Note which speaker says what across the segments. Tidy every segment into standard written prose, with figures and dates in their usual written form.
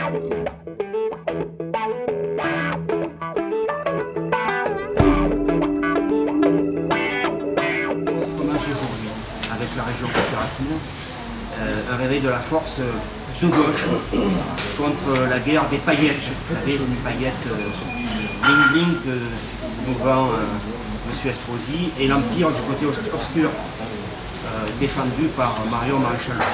Speaker 1: Avec la région coopérative, un réveil de la force de gauche contre la guerre des paillettes. Vous savez, ces paillettes bling-bling que nous vend M. Estrosi et l'empire du côté obscur défendu par Marion Maréchal Le Pen.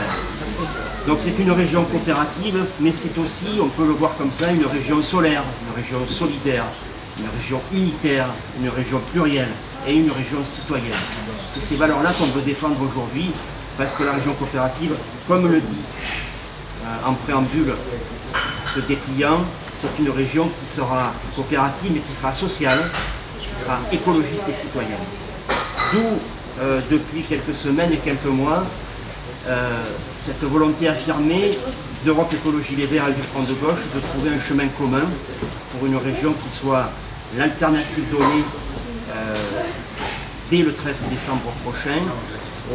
Speaker 1: Donc c'est une région coopérative, mais c'est aussi, on peut le voir comme ça, une région solaire, une région solidaire, une région unitaire, une région plurielle et une région citoyenne. C'est ces valeurs-là qu'on veut défendre aujourd'hui, parce que la région coopérative, comme le dit en préambule ce dépliant, c'est une région qui sera coopérative mais qui sera sociale, qui sera écologiste et citoyenne. D'où, depuis quelques semaines et quelques mois, cette volonté affirmée d'Europe Écologie Les Verts et du Front de Gauche de trouver un chemin commun pour une région qui soit l'alternative donnée dès le 13 décembre prochain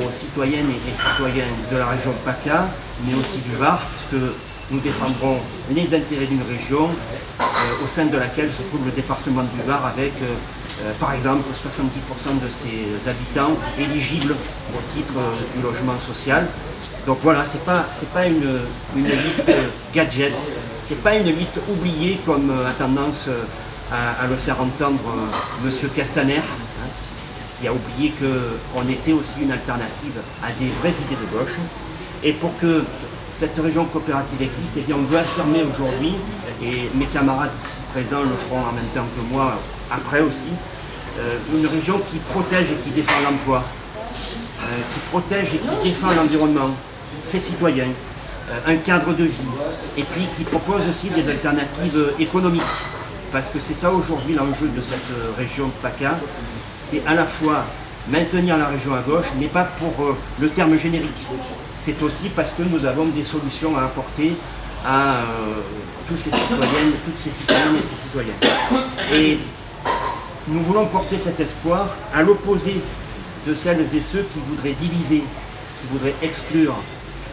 Speaker 1: aux citoyennes et citoyens de la région PACA, mais aussi du Var, puisque nous défendrons les intérêts d'une région au sein de laquelle se trouve le département du Var avec, par exemple, 70% de ses habitants éligibles au titre du logement social. Donc voilà, c'est pas une liste gadget, c'est pas une liste oubliée comme a tendance à le faire entendre M. Castaner, qui a oublié qu'on était aussi une alternative à des vraies idées de gauche. Et pour que cette région coopérative existe, eh bien on veut affirmer aujourd'hui, et mes camarades ici présents le feront en même temps que moi après aussi, une région qui protège et qui défend l'emploi, qui protège et qui défend l'environnement, ses citoyens, un cadre de vie, et puis qui propose aussi des alternatives économiques. Parce que c'est ça aujourd'hui l'enjeu de cette région de PACA, c'est à la fois maintenir la région à gauche, mais pas pour le terme générique. C'est aussi parce que nous avons des solutions à apporter à tous ces citoyennes, toutes ces citoyennes et ces citoyens. Et nous voulons porter cet espoir à l'opposé de celles et ceux qui voudraient diviser, qui voudraient exclure.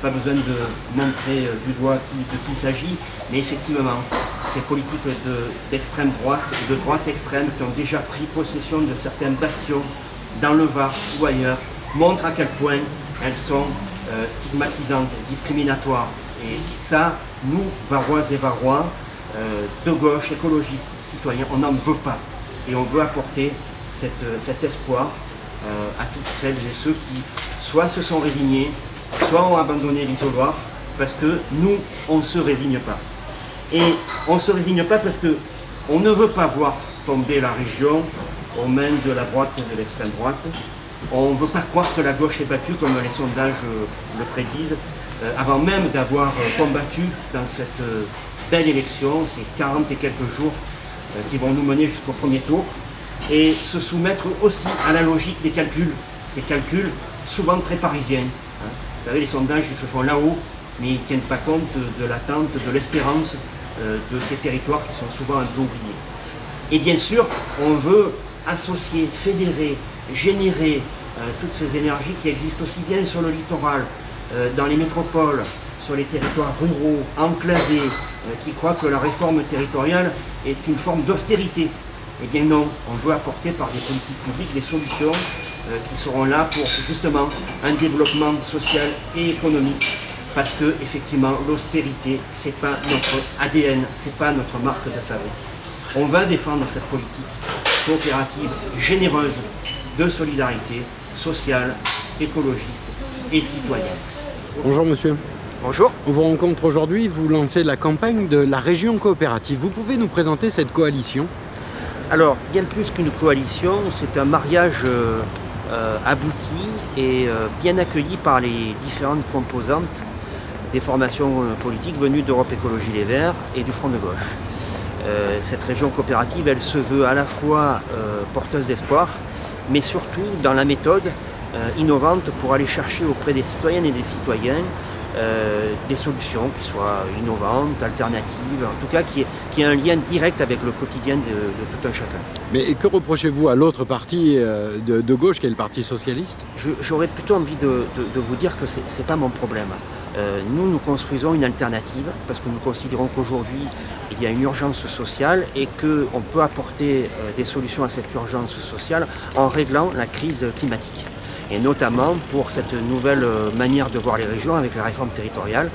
Speaker 1: Pas besoin de montrer du doigt de qui il s'agit, mais effectivement, ces politiques d'extrême droite et de droite extrême qui ont déjà pris possession de certains bastions dans le Var ou ailleurs, montrent à quel point elles sont stigmatisantes, discriminatoires. Et ça, nous, Varoises et Varois, de gauche, écologistes, citoyens, on n'en veut pas. Et on veut apporter cet espoir à toutes celles et ceux qui soit se sont résignés, soit ont abandonné l'isoloir, parce que nous, on ne se résigne pas. Et on ne se résigne pas parce qu'on ne veut pas voir tomber la région aux mains de la droite et de l'extrême droite. On ne veut pas croire que la gauche est battue comme les sondages le prédisent, avant même d'avoir combattu dans cette belle élection, ces 40 et quelques jours qui vont nous mener jusqu'au premier tour, et se soumettre aussi à la logique des calculs souvent très parisiens. Vous savez, les sondages ils se font là-haut, mais ils ne tiennent pas compte de l'attente, de l'espérance de ces territoires qui sont souvent un peu oubliés. Et bien sûr, on veut associer, fédérer, générer toutes ces énergies qui existent aussi bien sur le littoral, dans les métropoles, sur les territoires ruraux, enclavés, qui croient que la réforme territoriale est une forme d'austérité. Eh bien non, on veut apporter par des politiques publiques des solutions qui seront là pour justement un développement social et économique. Parce que effectivement, l'austérité, c'est pas notre ADN, c'est pas notre marque de fabrique. On va défendre cette politique coopérative, généreuse, de solidarité sociale, écologiste et citoyenne.
Speaker 2: Bonjour monsieur.
Speaker 1: Bonjour.
Speaker 2: On vous rencontre aujourd'hui, vous lancez la campagne de la région coopérative. Vous pouvez nous présenter cette coalition ?
Speaker 1: Alors, bien plus qu'une coalition, c'est un mariage abouti et bien accueilli par les différentes composantes des formations politiques venues d'Europe Écologie Les Verts et du Front de Gauche. Cette région coopérative, elle se veut à la fois porteuse d'espoir, mais surtout dans la méthode innovante pour aller chercher auprès des citoyennes et des citoyens des solutions qui soient innovantes, alternatives, en tout cas qui aient un lien direct avec le quotidien de tout un chacun.
Speaker 2: Mais que reprochez-vous à l'autre parti de gauche qui est le Parti Socialiste ?
Speaker 1: J'aurais plutôt envie de vous dire que ce n'est pas mon problème. Nous construisons une alternative parce que nous considérons qu'aujourd'hui il y a une urgence sociale et qu'on peut apporter des solutions à cette urgence sociale en réglant la crise climatique. Et notamment pour cette nouvelle manière de voir les régions avec la réforme territoriale.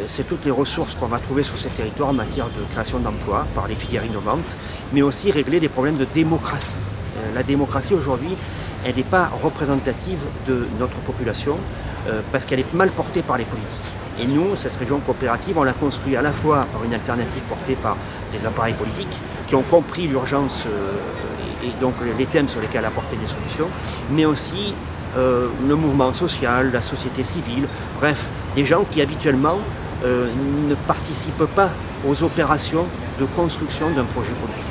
Speaker 1: C'est toutes les ressources qu'on va trouver sur ces territoires en matière de création d'emplois par les filières innovantes, mais aussi régler des problèmes de démocratie. La démocratie aujourd'hui, elle n'est pas représentative de notre population parce qu'elle est mal portée par les politiques. Et nous, cette région coopérative, on l'a construite à la fois par une alternative portée par des appareils politiques qui ont compris l'urgence et donc les thèmes sur lesquels apporter des solutions, mais aussi le mouvement social, la société civile, bref, des gens qui habituellement ne participent pas aux opérations de construction d'un projet politique.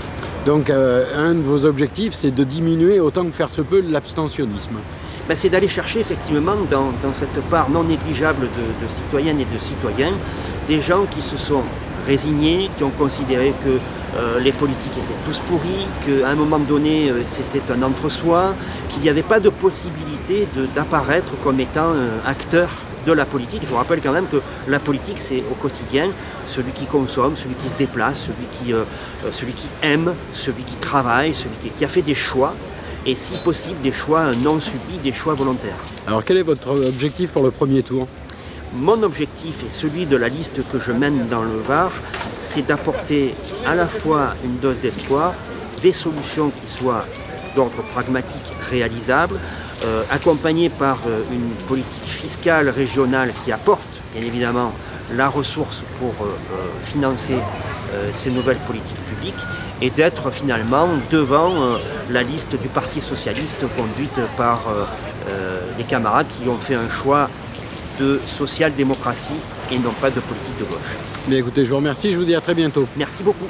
Speaker 2: Donc un de vos objectifs, c'est de diminuer autant que faire se peut l'abstentionnisme.
Speaker 1: C'est d'aller chercher effectivement dans cette part non négligeable de citoyennes et de citoyens des gens qui se sont résignés, qui ont considéré que les politiques étaient tous pourris, qu'à un moment donné c'était un entre-soi, qu'il n'y avait pas de possibilité d'apparaître comme étant acteur de la politique. Je vous rappelle quand même que la politique, c'est au quotidien celui qui consomme, celui qui se déplace, celui qui aime, celui qui travaille, celui qui a fait des choix, et si possible des choix non subis, des choix volontaires.
Speaker 2: Alors quel est votre objectif pour le premier tour ?
Speaker 1: Mon objectif et celui de la liste que je mène dans le Var, c'est d'apporter à la fois une dose d'espoir, des solutions qui soient d'ordre pragmatique, réalisables, accompagnées par une politique fiscale régionale qui apporte bien évidemment la ressource pour financer ces nouvelles politiques publiques et d'être finalement devant la liste du Parti socialiste conduite par des camarades qui ont fait un choix de social-démocratie et non pas de politique de gauche.
Speaker 2: Bien écoutez, je vous remercie, je vous dis à très bientôt.
Speaker 1: Merci beaucoup.